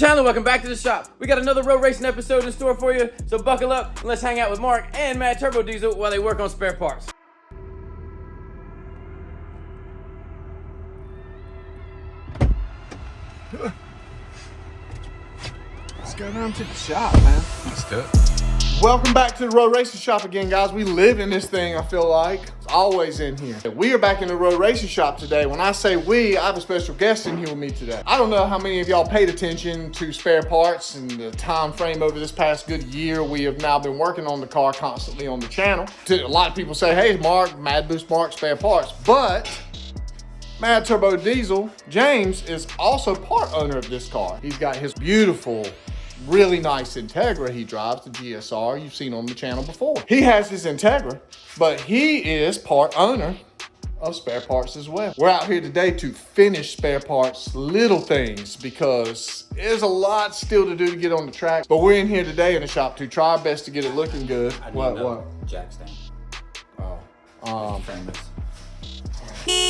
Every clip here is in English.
Tyler, welcome back to the shop. We got another road racing episode in store for you, so buckle up and let's hang out with Mark and Mad Turbo Diesel while they work on spare parts. Let's go down to the shop, man. Let's do it. Welcome back to the road racing shop again, guys. We live in this thing, I feel like. It's always in here. We are back in the road racing shop today. When I say we, I have a special guest in here with me today. I don't know how many of y'all paid attention to spare parts and the time frame over this past good year. We have now been working on the car constantly on the channel. A lot of people say, hey, Mark, Mad Boost Mark, spare parts. But Mad Turbo Diesel, James, is also part owner of this car. He's got his beautiful, really nice Integra he drives, the GSR you've seen on the channel before. He has his Integra, but he is part owner of spare parts as well. We're out here today to finish spare parts, little things, because there's a lot still to do to get on the track. But we're in here today in the shop to try our best to get it looking good. What? Jack stand. Oh, Famous.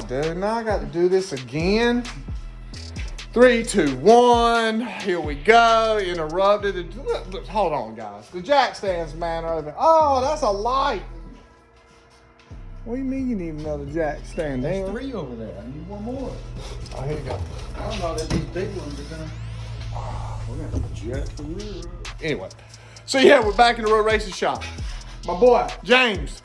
dude, now I got to do this again. 3, 2, 1, here we go, interrupted. Look, hold on, guys. The jack stands, man, are over. Oh, that's a light. What do you mean you need another jack stand? There's 3 over there. I need one more. Oh, here you go. I don't know that these big ones are gonna. We're gonna have to jack the rear up. Anyway, so yeah, we're back in the road racing shop. My boy, James,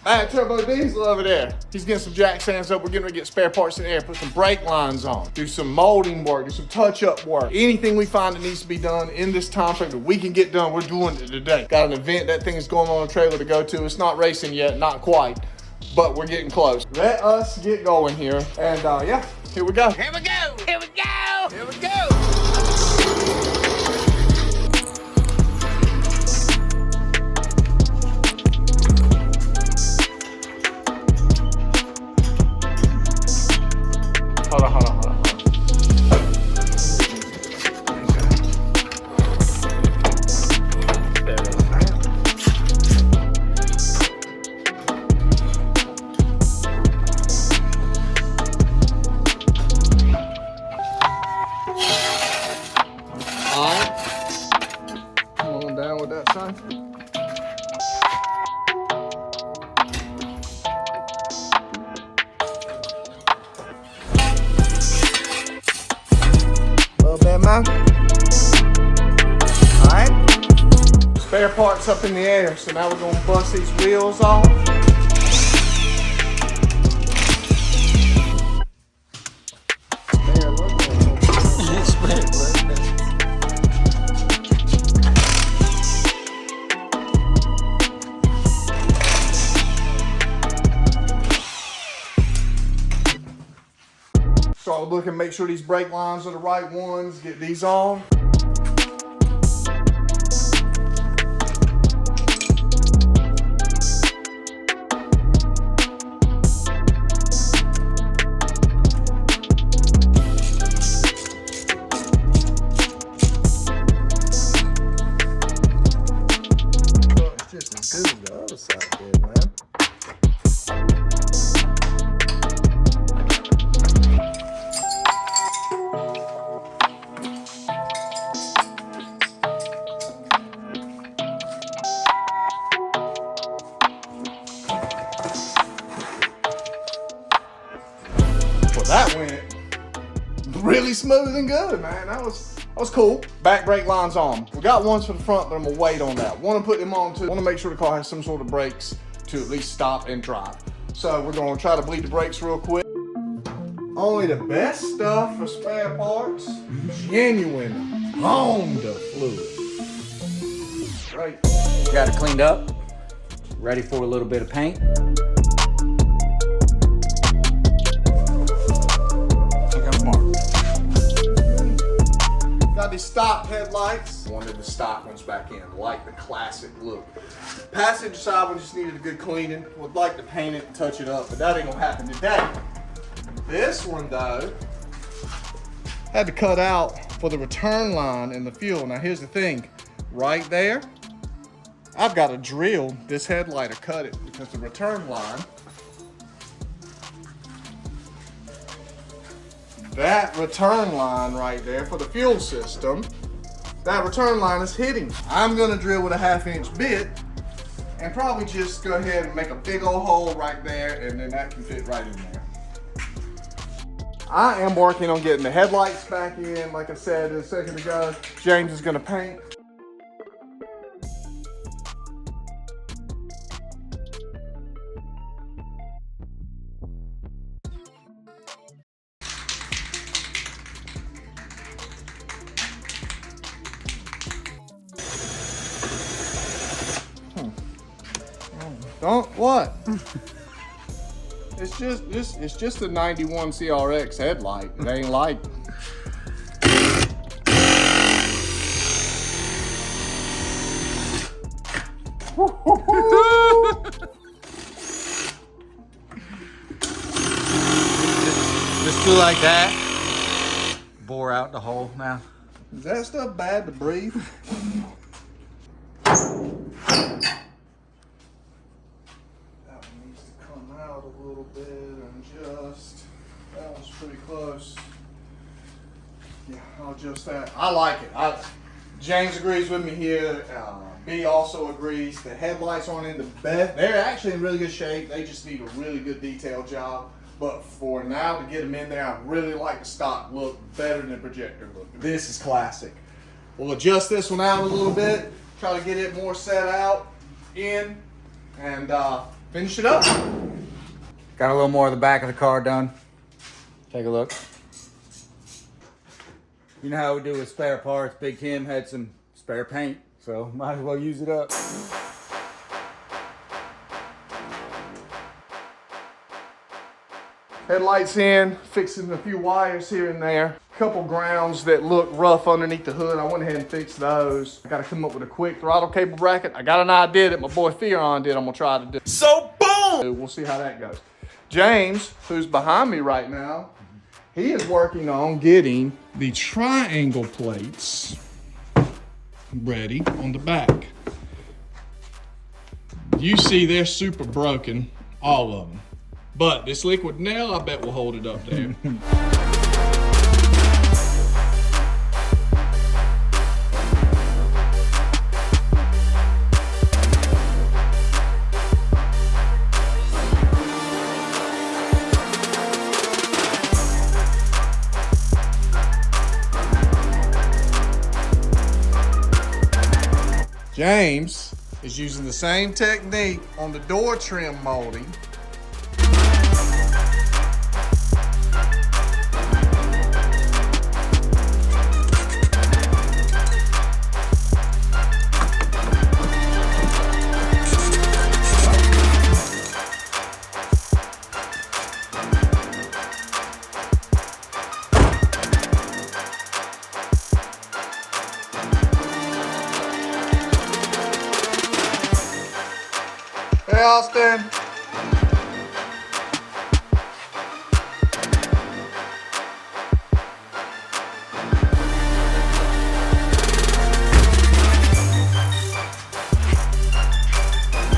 Mad Turbo Diesel over there. He's getting some jack stands up. We're getting ready to get spare parts in there, put some brake lines on, do some molding work, do some touch-up work. Anything we find that needs to be done in this time frame that we can get done, we're doing it today. Got an event that thing is going on a trailer to go to. It's not racing yet, not quite, but we're getting close. Let us get going here. And yeah, here we go. Here we go! Here we go! Here we go! Hold on. Come on down with that, son. Man. All right, spare parts up in the air, so now we're gonna bust these wheels off. Man, look at Start looking, make sure these brake lines are the right ones, get these on. It's just as good as the other side did, man. That went really smooth and good, man. That was cool. Back brake lines on. We got ones for the front, but I'm gonna wait on that. Want to put them on too. Want to make sure the car has some sort of brakes to at least stop and drive. So we're gonna try to bleed the brakes real quick. Only the best stuff for spare parts. Genuine Honda fluid. Right. Got it cleaned up. Ready for a little bit of paint. Got these stock headlights. Wanted the stock ones back in, like the classic look. Passenger side one just needed a good cleaning. Would like to paint it and touch it up, but that ain't gonna happen today. This one though, had to cut out for the return line and the fuel. Now here's the thing, right there, I've got to drill this headlight or cut it because the return line, that return line right there for the fuel system that return line is hitting. I'm gonna drill with a 1/2" bit and probably just go ahead and make a big old hole right there, and then that can fit right in there. I am working on getting the headlights back in, like I said a second ago. James is gonna paint. Don't what? It's just a 91 CRX headlight. It ain't like. Just do like that. Bore out the hole now. Is that stuff bad to breathe? Out a little bit and just, that was pretty close. Yeah, I'll adjust that. I like it. James agrees with me here. B also agrees. The headlights aren't in the best. They're actually in really good shape. They just need a really good detail job. But for now to get them in there, I really like the stock look better than the projector look. This is classic. We'll adjust this one out a little bit, try to get it more set out in, and finish it up. Got a little more of the back of the car done. Take a look. You know how we do with spare parts. Big Kim had some spare paint, so might as well use it up. Headlights in, fixing a few wires here and there. A couple grounds that look rough underneath the hood. I went ahead and fixed those. I gotta come up with a quick throttle cable bracket. I got an idea that my boy Theron did. I'm gonna try to do. So boom! We'll see how that goes. James, who's behind me right now, he is working on getting the triangle plates ready on the back. You see they're super broken, all of them. But this liquid nail, I bet will hold it up there. James is using the same technique on the door trim molding. Hey, Austin.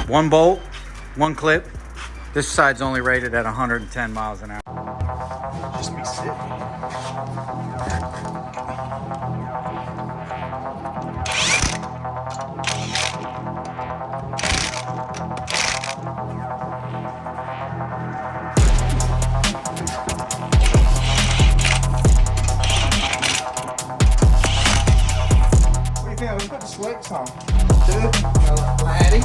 One bolt, one clip. This side's only rated at 110 miles an hour. Just be sitting. We put the slicks on. Dude, laddie.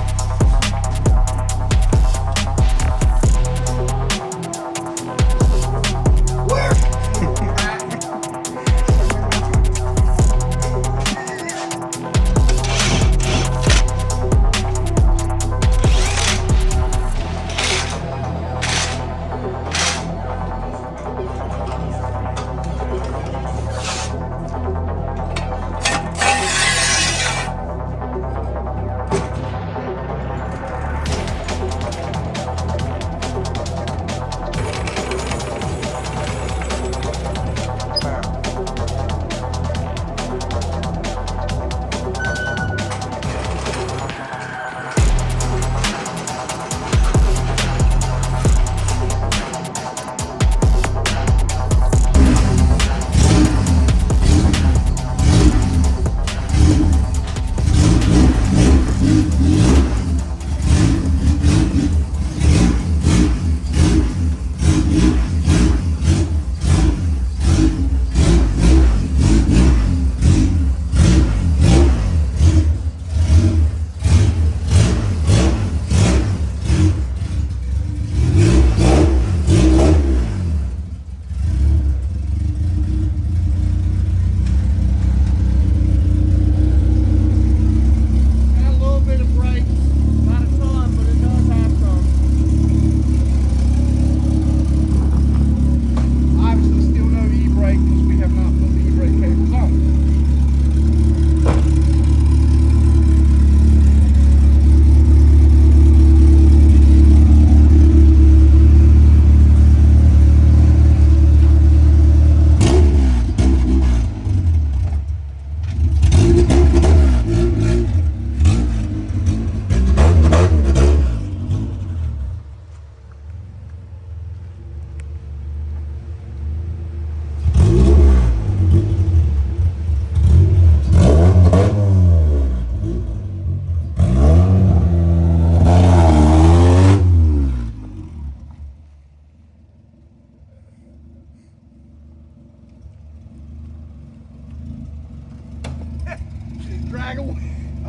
Where?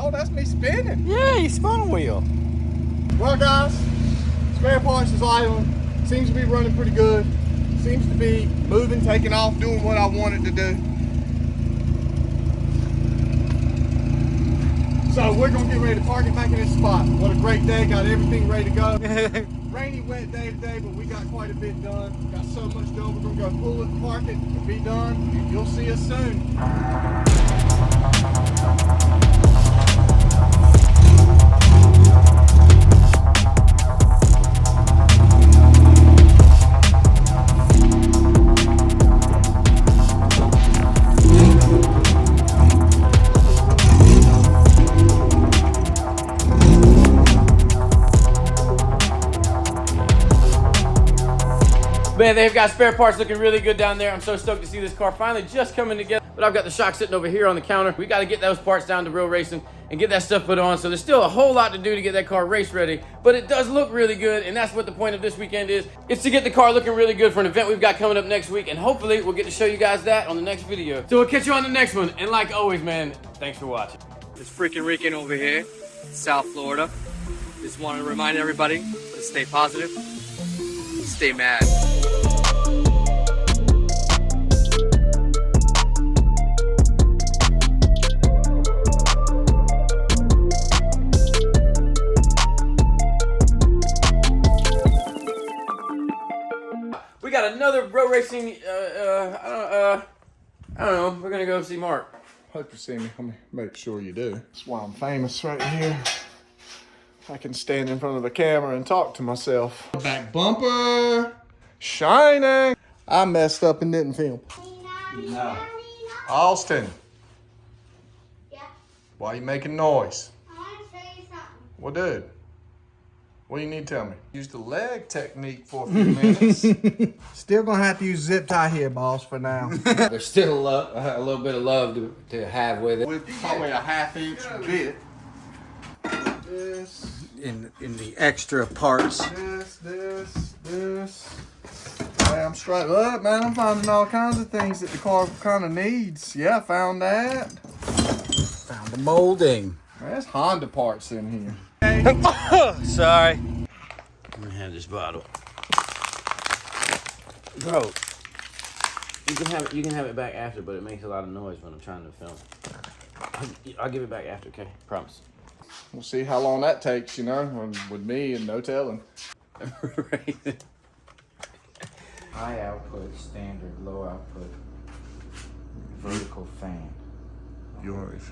Oh, that's me spinning. Yeah, you spun a wheel. Well, guys, spare parts is idling. Seems to be running pretty good. Seems to be moving, taking off, doing what I wanted to do. So we're gonna get ready to park it back in this spot. What a great day, got everything ready to go. Rainy, wet day today, but we got quite a bit done. Got so much done, we're gonna go pull it, park it, and be done, and you'll see us soon. Man, they've got spare parts looking really good down there. I'm so stoked to see this car finally just coming together. But I've got the shock sitting over here on the counter. We got to get those parts down to real racing and get that stuff put on. So there's still a whole lot to do to get that car race ready. But it does look really good, and that's what the point of this weekend is. It's to get the car looking really good for an event we've got coming up next week. And hopefully we'll get to show you guys that on the next video. So we'll catch you on the next one. And like always, man, thanks for watching. It's freaking Rican over here, South Florida. Just want to remind everybody to stay positive, stay mad. We got another road racing, I don't know. We're gonna go see Mark. Hope you see me. Let me make sure you do. That's why I'm famous right here. I can stand in front of the camera and talk to myself. Back bumper, shining. I messed up and didn't film. No. Austin, Yeah, why are you making noise? I want to show you something. Well, dude, what do you need to tell me? Use the leg technique for a few minutes. Still gonna have to use zip tie here, boss, for now. There's still a little bit of love to have with it. With probably a 1/2 inch bit. This, In the extra parts. this. Hey, I'm straight up, man. I'm finding all kinds of things that the car kind of needs. Yeah, I found that. Found the molding. There's Honda parts in here. Sorry. I'm gonna have this bottle. Bro, you can have it back after, but it makes a lot of noise when I'm trying to film. I'll give it back after, okay? Promise. We'll see how long that takes, you know, with me and no telling. Right. High output, standard, low output, vertical fan. You want to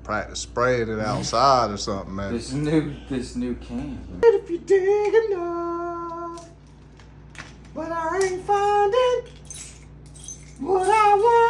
practice spraying it outside or something, man. This new can. If you dig enough, but I ain't finding what I want.